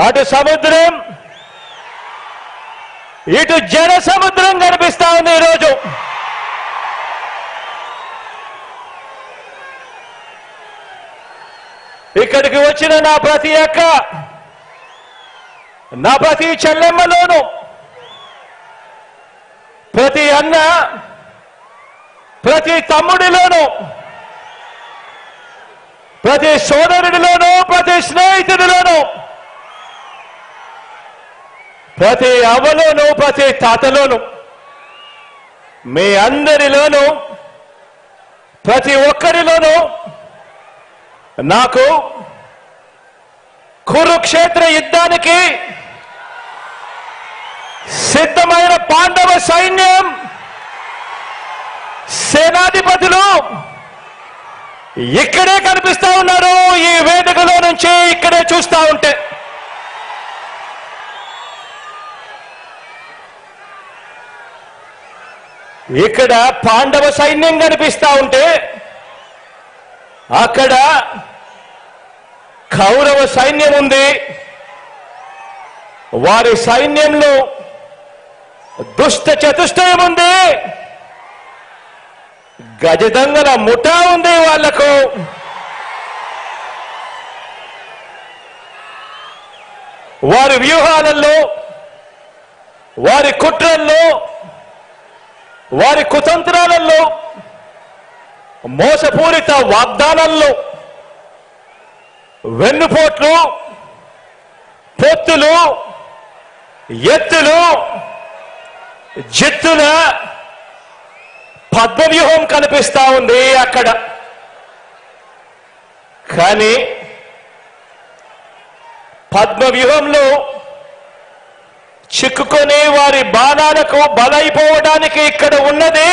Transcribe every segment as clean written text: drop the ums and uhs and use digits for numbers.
అటు సముద్రం ఇటు జన సముద్రం కనిపిస్తా ఉంది ఈరోజు. ఇక్కడికి వచ్చిన నా ప్రతి అక్క, నా ప్రతి చెల్లెమ్మలోను, ప్రతి అన్న, ప్రతి తమ్ముడిలోను, ప్రతి సోదరుడిలోను, ప్రతి స్నేహితుడిలోను, ప్రతి అవ్వలోను, ప్రతి తాతలోను, మీ అందరిలోను, ప్రతి ఒక్కరిలోనూ నాకు కురుక్షేత్ర యుద్ధానికి సిద్ధమైన పాండవ సైన్యం సేనాధిపతులు ఇక్కడే కనిపిస్తా ఉన్నారు. ఈ వేదికలో నుంచి ఇక్కడే చూస్తా ఉంటే ఇక్కడ పాండవ సైన్యం కనిపిస్తా ఉంటే అక్కడ కౌరవ సైన్యం ఉంది. వారి సైన్యంలో దుష్ట చతుష్టయం ఉంది, గజదంగల ముఠా ఉంది. వాళ్లకు వారి వ్యూహాలలో, వారి కుట్రల్లో, వారి కుతంత్రాలలో, మోసపూరిత వాగ్దానాల్లో, వెన్నుపోట్లు, పొత్తులు, ఎత్తులు, జిత్తుల పద్మవ్యూహం కనిపిస్తా ఉంది అక్కడ. కానీ పద్మవ్యూహంలో చిక్కుకొని వారి బాణాలకు బలైపోవడానికి ఇక్కడ ఉన్నది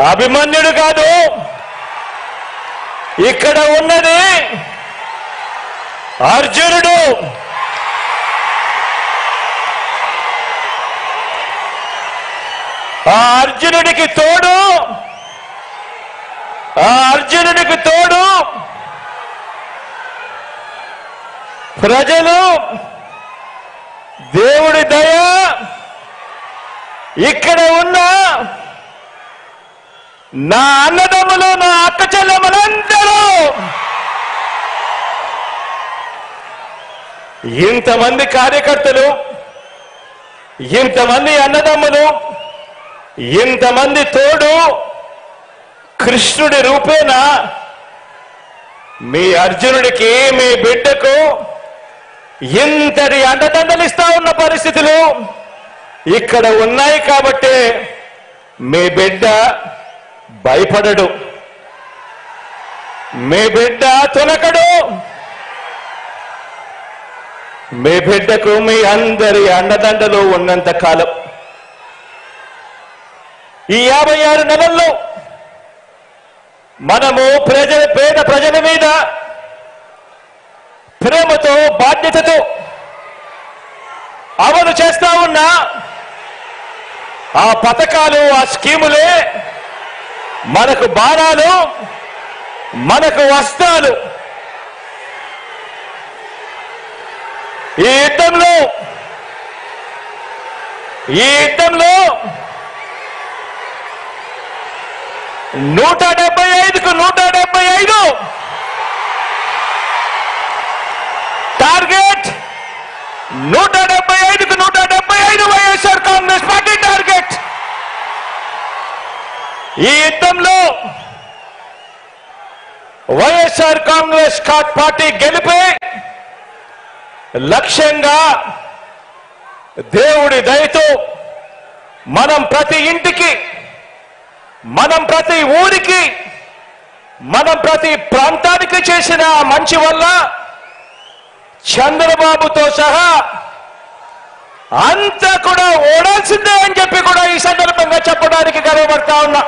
అభిమన్యుడు కాదు, ఇక్కడ ఉన్నది అర్జునుడు. ఆ అర్జునుడికి తోడు ప్రజలు, దేవుడి దయ, ఇక్కడ ఉన్న నా అన్నదమ్ములు, నా అక్క చెల్లెమ్మలందరూ, ఇంతమంది కార్యకర్తలు, ఇంతమంది అన్నదమ్ములు, ఇంతమంది తోడు కృష్ణుడి రూపేణ మీ అర్జునుడికి, మీ బిడ్డకు ఇంతటి అండదండలిస్తా ఉన్న పరిస్థితులు ఇక్కడ ఉన్నాయి. కాబట్టి మీ బిడ్డ భయపడడు, మీ బిడ్డ తొలకడు. మీ బిడ్డకు మీ అందరి అండదండలు ఉన్నంత కాలం, ఈ 56 నెలల్లో మనము పేద ప్రజల మీద ప్రేమతో, బాధ్యతతో అమలు చేస్తా ఉన్న ఆ పథకాలు, ఆ స్కీములే మనకు బాణాలు, మనకు వస్త్రాలు. ఈ యుద్ధంలో 175కు 175 టార్గెట్, 175కు 175 వైఎస్ఆర్ కాంగ్రెస్ పార్టీ టార్గెట్. ఈ యుద్ధంలో వైఎస్ఆర్ కాంగ్రెస్ పార్టీ గెలిపే లక్ష్యంగా దేవుడి దయతో మనం ప్రతి ఇంటికి, మనం ప్రతి ఊరికి, మనం ప్రతి ప్రాంతానికి చేసిన మంచి వల్ల చంద్రబాబుతో సహా అంతా కూడా ఓడాల్సిందే అని చెప్పి కూడా ఈ సందర్భంగా చెప్పడానికి గర్వపడతా ఉన్నా.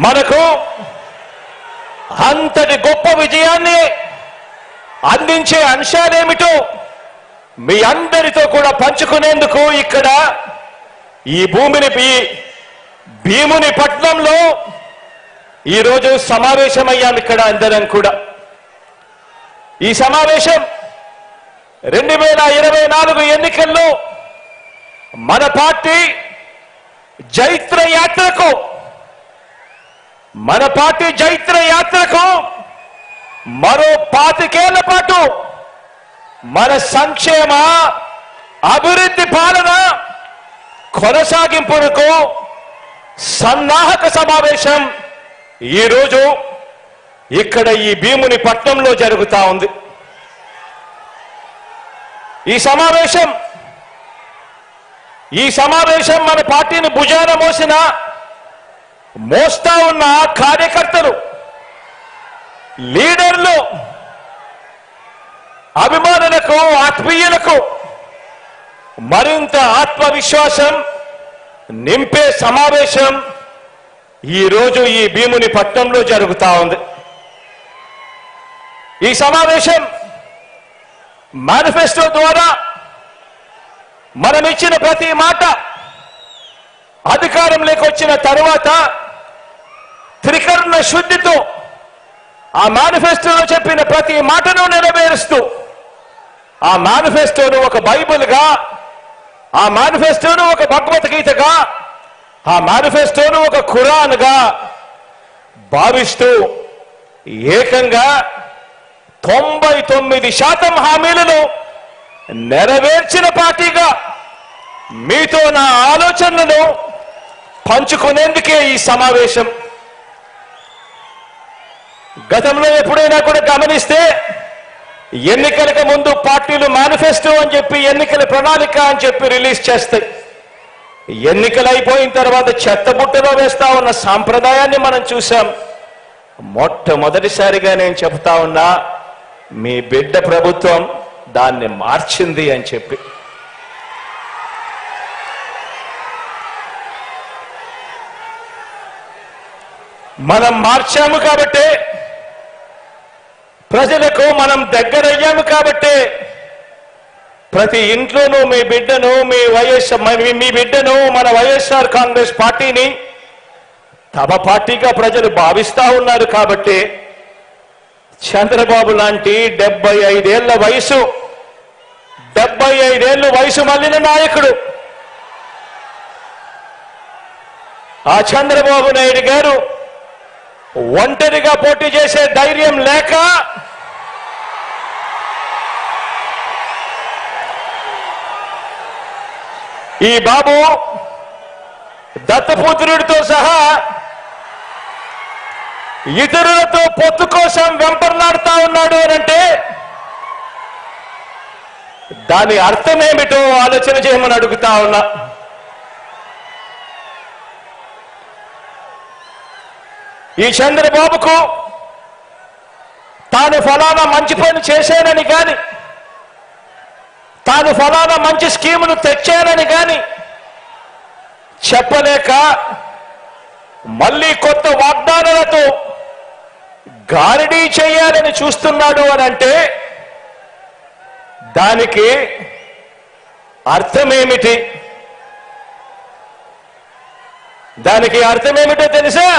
మనకు అంతటి గొప్ప విజయాన్ని అందించే అంశాలేమిటో మీ అందరితో కూడా పంచుకునేందుకు ఇక్కడ ఈ భీముని పట్నంలో ఈరోజు సమావేశమయ్యాం. ఇక్కడ అందరం కూడా ఈ సమావేశం 2024 ఎన్నికల్లో మన పార్టీ జైత్ర యాత్రకు మరో 25 ఏళ్ల పాటు మన సంక్షేమ అభివృద్ధి పాలన కొనసాగింపునకు సన్నాహక సమావేశం ఈరోజు ఇక్కడ ఈ భీముని పట్నంలో జరుగుతా ఉంది. ఈ సమావేశం మన పార్టీని భుజాన మోస్తా ఉన్న కార్యకర్తలు, లీడర్లు, అభిమానులకు, ఆత్మీయులకు మరింత ఆత్మవిశ్వాసం నింపే సమావేశం ఈరోజు ఈ భీముని పట్నంలో జరుగుతా ఉంది. ఈ సమావేశం మేనిఫెస్టో ద్వారా మనం ఇచ్చిన ప్రతి మాట అధికారంలోకి వచ్చిన తరువాత త్రికరణ శుద్ధితో ఆ మేనిఫెస్టోలో చెప్పిన ప్రతి మాటను నెరవేరుస్తూ ఆ మేనిఫెస్టోను ఒక బైబిల్గా, ఆ మేనిఫెస్టోను ఒక భగవద్గీతగా, ఆ మేనిఫెస్టోను ఒక ఖురాన్గా భావిస్తూ ఏకంగా 99% హామీలను నెరవేర్చిన పార్టీగా మీతో నా ఆలోచనలను పంచుకునేందుకే ఈ సమావేశం. గతంలో ఎప్పుడైనా కూడా గమనిస్తే ఎన్నికలకు ముందు పార్టీలు మేనిఫెస్టో అని చెప్పి, ఎన్నికల ప్రణాళిక అని చెప్పి రిలీజ్ చేస్తాయి. ఎన్నికలు అయిపోయిన తర్వాత చెత్తబుట్టలో వేస్తా ఉన్న సాంప్రదాయాన్ని మనం చూసాం. మొట్టమొదటిసారిగా నేను చెప్తా ఉన్నా, మీ బిడ్డ ప్రభుత్వం దాన్ని మార్చింది అని చెప్పి. మనం మార్చాము కాబట్టి, ప్రజలకు మనం దగ్గరయ్యాము కాబట్టి ప్రతి ఇంట్లోనూ మీ బిడ్డను, మీ బిడ్డను, మన వైఎస్ఆర్ కాంగ్రెస్ పార్టీని తమ పార్టీగా ప్రజలు భావిస్తా ఉన్నారు. కాబట్టి చంద్రబాబు లాంటి 75 వయసు మళ్ళిన నాయకుడు, ఆ చంద్రబాబు నాయుడు గారు ఒంటరిగా పోటీ చేసే ధైర్యం లేక ఈ బాబు దత్తపుత్రుడితో సహా ఇతరులతో పొత్తు కోసం వెంపర్లాడుతా ఉన్నాడు అనంటే దాని అర్థమేమిటో ఆలోచన చేయమని అడుగుతా ఉన్నా. ఈ చంద్రబాబుకు తాను ఫలానా మంచి పని చేశానని కానీ, తాను ఫలానా మంచి స్కీమును తెచ్చానని కానీ చెప్పలేక మళ్ళీ కొత్త వాగ్దానాలతో గారడీ చేయాలని చూస్తున్నాడు అని అంటే దానికి అర్థమేమిటి? దానికి అర్థమేమిటో తెలుసా?